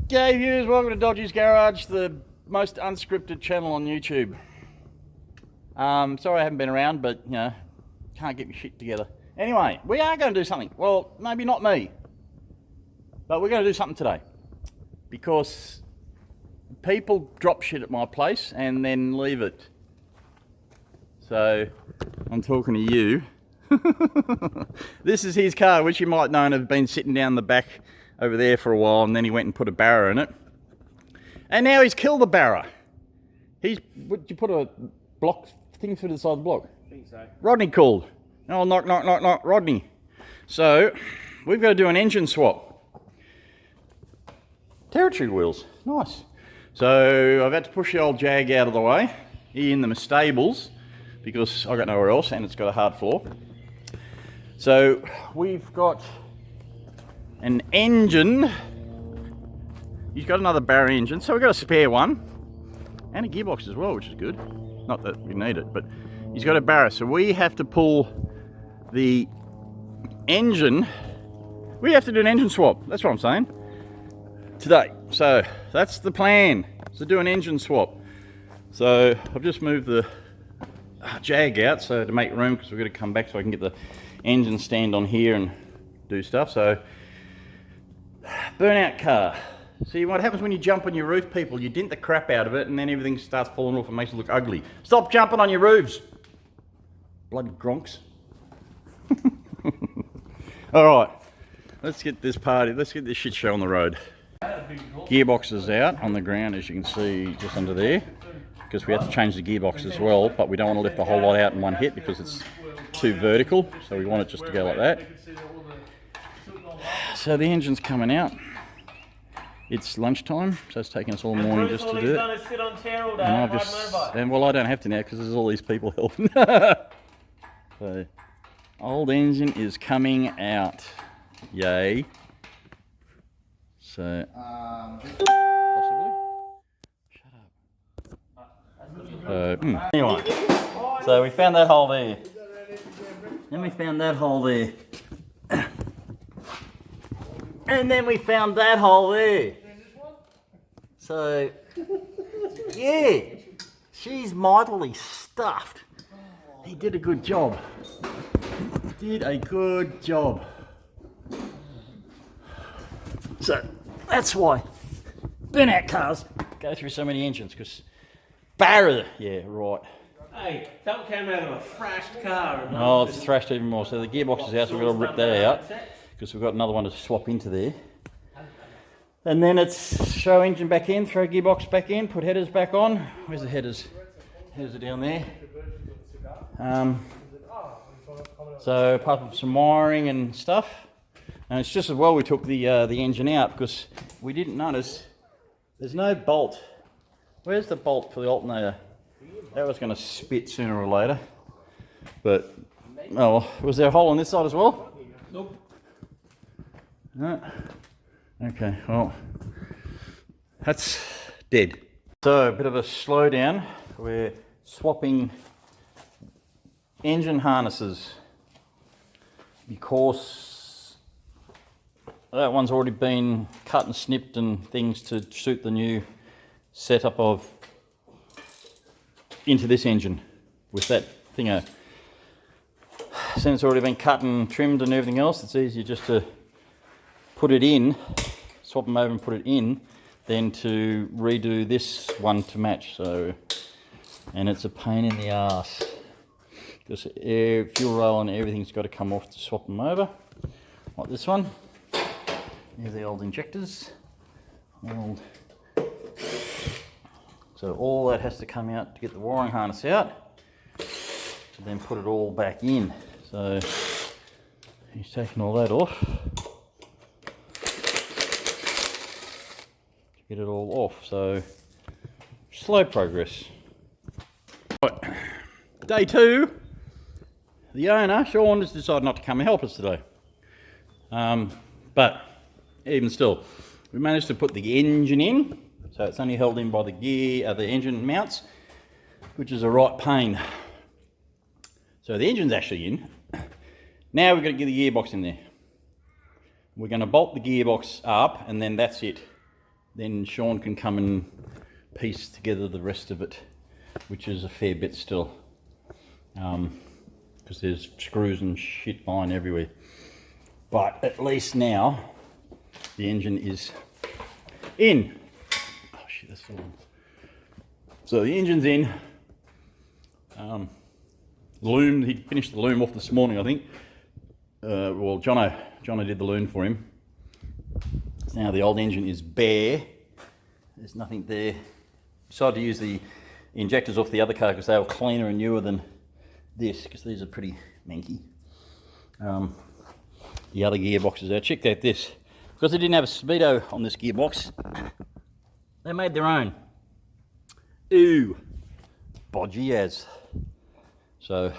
G'day viewers, welcome to Dodgy's Garage, the most unscripted channel on YouTube. Sorry I haven't been around, but you know, can't get my shit together. Anyway, we are going to do something. Well, maybe not me, but we're going to do something today. Because people drop shit at my place and then leave it. So, I'm talking to you. This is his car, which you might know and have been sitting down the back over there for a while, and then he went and put a barra in it. And now he's killed the barra. Did you put a block thing through the side of the block? I think so. Rodney called. Oh, knock, Rodney. So, we've got to do an engine swap. Territory wheels, nice. So, I've had to push the old Jag out of the way. He in the stables, because I got nowhere else, and it's got a hard floor. So, we've got an engine. He's got another Barra engine, so we've got a spare one and a gearbox as well, which is good. Not that we need it, but he's got a Barra, so we have to pull the engine. We have to do an engine swap, that's what I'm saying, today. So that's the plan, to do an engine swap. So I've just moved the Jag out so to make room, because we're going to come back so I can get the engine stand on here and do stuff. So burnout car. See what happens when you jump on your roof, people? You dent the crap out of it and then everything starts falling off and makes it look ugly. Stop jumping on your roofs, bloody gronks. Alright, let's get this shit show on the road. Gearbox is out on the ground, as you can see just under there, because we had to change the gearbox as well, but we don't want to lift the whole lot out in one hit because it's too vertical, so we want it just to go like that. So the engine's coming out. It's lunchtime, so it's taking us all morning just to do it. And well, I don't have to now because there's all these people helping. So, old engine is coming out. Yay. So, possibly. Shut up. Anyway, so we found that hole there. Then we found that hole there. And then we found that hole there. So, yeah, she's mightily stuffed. He did a good job. So, that's why burnout cars go through so many engines, because Barra, yeah, right. Hey, that came out of a thrashed car. Oh, it's thrashed even more. So the gearbox is out, so we've got to rip that out, because we've got another one to swap into there. And then it's throw engine back in, throw gearbox back in, put headers back on. Where's the headers? Headers are down there. So apart from some wiring and stuff, and it's just as well we took the engine out, because we didn't notice there's no bolt. Where's the bolt for the alternator? That was going to spit sooner or later. But oh, was there a hole on this side as well? Nope. No. Okay, well, that's dead. So, a bit of a slowdown. We're swapping engine harnesses because that one's already been cut and snipped and things to suit the new setup of into this engine with that thingo. Since it's already been cut and trimmed and everything else, it's easier just to put it in, swap them over and put it in, than to redo this one to match. So, and it's a pain in the ass because fuel rail and everything's got to come off to swap them over, like this one. Here's the old injectors. So all that has to come out to get the wiring harness out, to then put it all back in. So he's taking all that off. Get it all off, so slow progress. Right. Day 2, the owner, Sean, has decided not to come and help us today. But even still, we managed to put the engine in, so it's only held in by the the engine mounts, which is a right pain. So the engine's actually in. Now we've got to get the gearbox in there. We're going to bolt the gearbox up, and then that's it. then Sean can come and piece together the rest of it, which is a fair bit still, because there's screws and shit lying everywhere. But at least now the engine is in. Oh shit, that's still on. So the engine's in. Loom, he finished the loom off this morning, I think. Well, Jono did the loom for him. So now the old engine is bare. There's nothing there. Decided to use the injectors off the other car because they were cleaner and newer than this, because these are pretty manky. The other gearboxes there. Check out this. Because they didn't have a speedo on this gearbox, they made their own. Ooh, bodgy as. So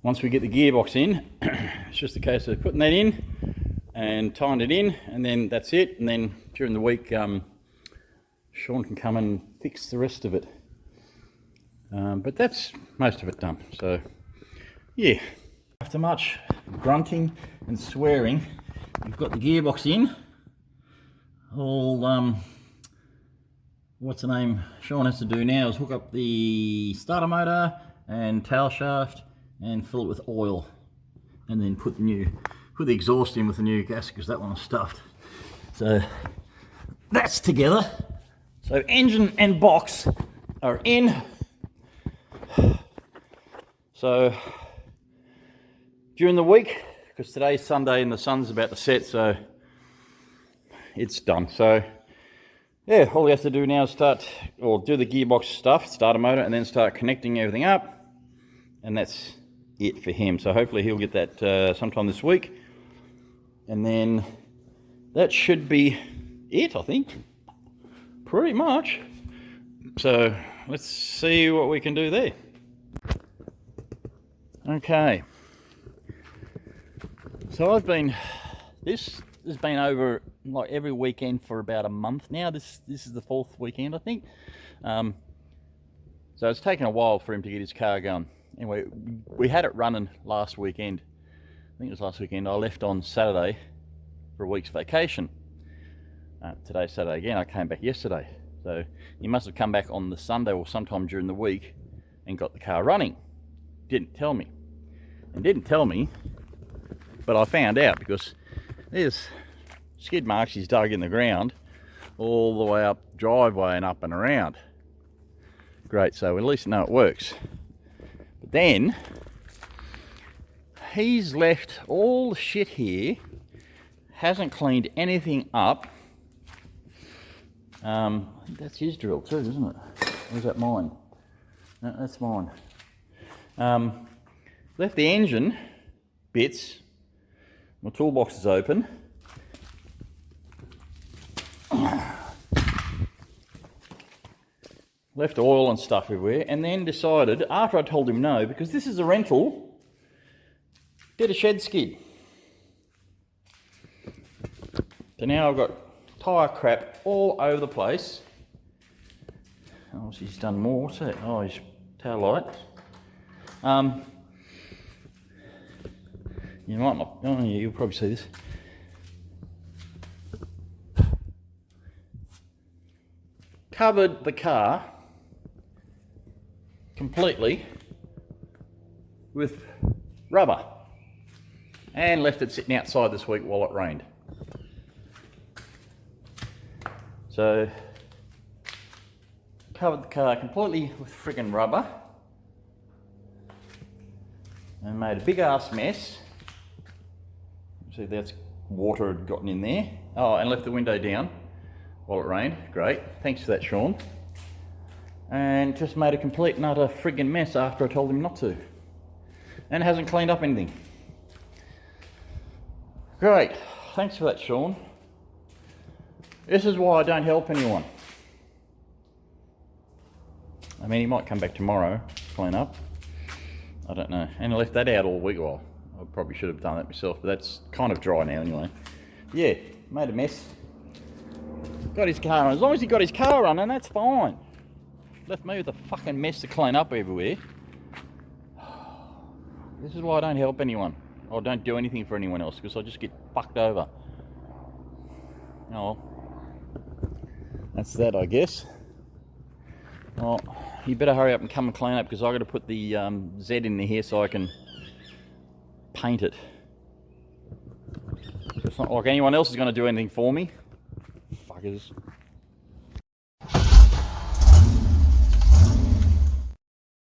once we get the gearbox in, it's just a case of putting that in and tying it in, and then that's it. And then during the week, Sean can come and fix the rest of it. But that's most of it done. So yeah, after much grunting and swearing, we've got the gearbox in. All what's the name Sean has to do now is hook up the starter motor and tail shaft and fill it with oil, and then put the exhaust in with the new gas, because that one was stuffed. So that's together. So engine and box are in. So during the week, because today's Sunday and the sun's about to set, so it's done. So yeah, all he has to do now is do the gearbox stuff, start a motor, and then start connecting everything up, and that's it for him. So hopefully he'll get that sometime this week, and then that should be it, I think, pretty much. So let's see what we can do there. Okay, so this has been over like every weekend for about a month now. This is the 4th weekend, I think. So it's taken a while for him to get his car going. Anyway, we had it running last weekend. I think it was last weekend. I left on Saturday for a week's vacation. Today's Saturday again. I came back yesterday. So he must have come back on the Sunday or sometime during the week and got the car running. Didn't tell me. And didn't tell me, but I found out, because there's skid marks he's dug in the ground all the way up driveway and up and around. Great, so at least know it works. But then he's left all the shit here, hasn't cleaned anything up. I think that's his drill too, isn't it? Or is that mine? No, that's mine. Left the engine bits. My toolbox is open. Left oil and stuff everywhere, and then decided, after I told him no, because this is a rental, did a shed skid. So now I've got tyre crap all over the place. Oh, he's done more. What's that? Oh, his tail light. You might not. Oh, yeah, you'll probably see this. Covered the car completely with rubber and left it sitting outside this week while it rained. So covered the car completely with friggin' rubber and made a big ass mess. See, that's water had gotten in there. Oh, and left the window down while it rained. Great, thanks for that, Sean. And just made a complete and utter friggin' mess after I told him not to. And hasn't cleaned up anything. Great, thanks for that, Sean. This is why I don't help anyone. I mean, he might come back tomorrow, clean up. I don't know. And I left that out all week. Well, I probably should have done that myself, but that's kind of dry now anyway. Yeah, made a mess. Got his car on. As long as he got his car running, that's fine. Left me with a fucking mess to clean up everywhere. This is why I don't help anyone. Or don't do anything for anyone else, because I just get fucked over. Oh, That's that, I guess. Well, you better hurry up and come and clean up because I've got to put the Z in here so I can paint it. It's not like anyone else is going to do anything for me. Fuckers.